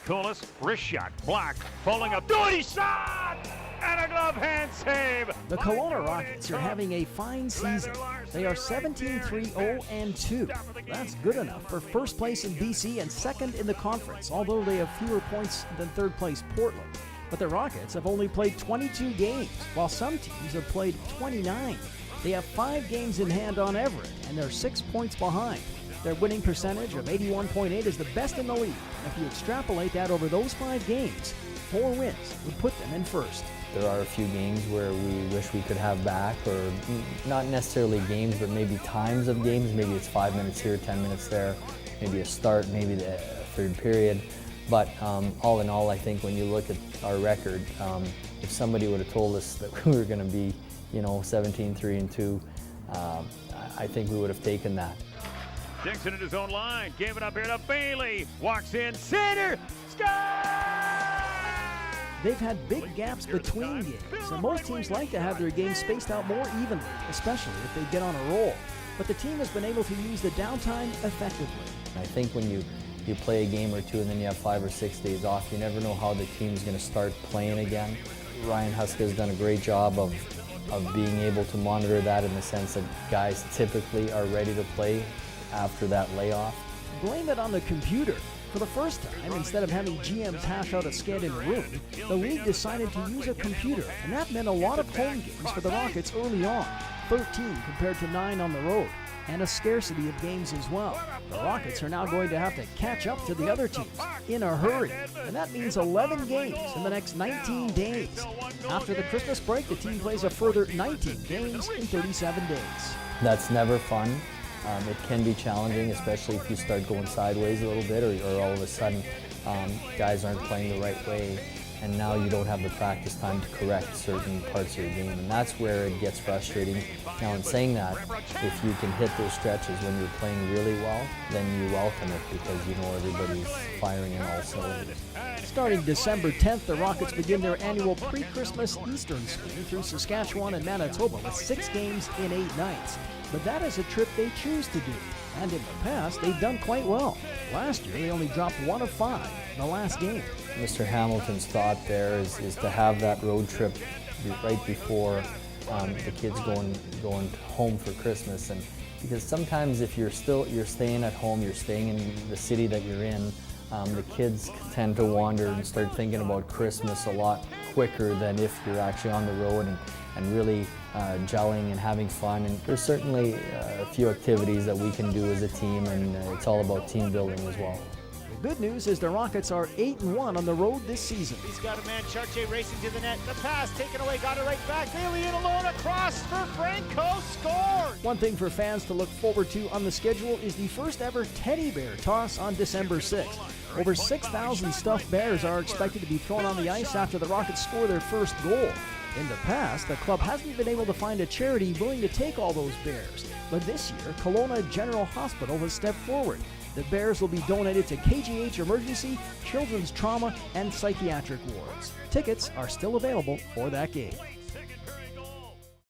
Coolest, wrist shot, blocked, falling up, dirty shot! And a glove hand save! The Kelowna Rockets are having a fine season. They are 17-3-0-2. That's good enough for first place in BC and second in the conference, although they have fewer points than third place Portland. But the Rockets have only played 22 games, while some teams have played 29. They have 5 games in hand on Everett, and they're 6 points behind. Their winning percentage of 81.8 is the best in the league. If you extrapolate that over those 5 games, 4 wins would put them in first. There are a few games where we wish we could have back, or not necessarily games, but maybe times of games. Maybe it's 5 minutes here, 10 minutes there, maybe a start, maybe the third period. But all in all, I think when you look at our record, if somebody would have told us that we were going to be, 17-3-2, I think we would have taken that. Dixon at his own line, gave it up here to Bailey, walks in, center, sky! They've had big gaps between games, and most teams like to have their games spaced out more evenly, especially if they get on a roll. But the team has been able to use the downtime effectively. I think when you play a game or two and then you have 5 or 6 days off, you never know how the team's going to start playing again. Ryan Huska has done a great job of being able to monitor that, in the sense that guys typically are ready to play after that layoff. Blame it on the computer. For the first time, instead of having GMs hash out a sked in a room, the league decided to use a computer, and that meant a lot of home games for the Rockets early on, 13 compared to 9 on the road, and a scarcity of games as well. The Rockets are now going to have to catch up to the other teams in a hurry, and that means 11 games in the next 19 days. After the Christmas break, the team plays a further 19 games in 37 days. That's never fun. It can be challenging, especially if you start going sideways a little bit, or all of a sudden guys aren't playing the right way, and now you don't have the practice time to correct certain parts of your game, and that's where it gets frustrating. Now, in saying that, if you can hit those stretches when you're playing really well, then you welcome it, because everybody's firing in all cylinders. Starting December 10th, the Rockets begin their annual pre-Christmas Eastern swing through Saskatchewan and Manitoba with 6 games in 8 nights. But that is a trip they choose to do, and in the past, they've done quite well. Last year, they only dropped 1 of 5 in the last game. Mr. Hamilton's thought there is to have that road trip right before the kids going home for Christmas, and because sometimes if you're staying at home, you're staying in the city that you're in, the kids tend to wander and start thinking about Christmas a lot quicker than if you're actually on the road and really gelling and having fun. And there's certainly a few activities that we can do as a team, and it's all about team building as well. The good news is the Rockets are 8-1 on the road this season. He's got a man, Chartier racing to the net. The pass taken away, got it right back. Bailey in alone, across for Franco, scores! One thing for fans to look forward to on the schedule is the first ever teddy bear toss on December 6th. Over 6,000 stuffed bears are expected to be thrown on the ice after the Rockets score their first goal. In the past, the club hasn't been able to find a charity willing to take all those bears. But this year, Kelowna General Hospital has stepped forward. The bears will be donated to KGH Emergency, Children's Trauma, and Psychiatric wards. Tickets are still available for that game.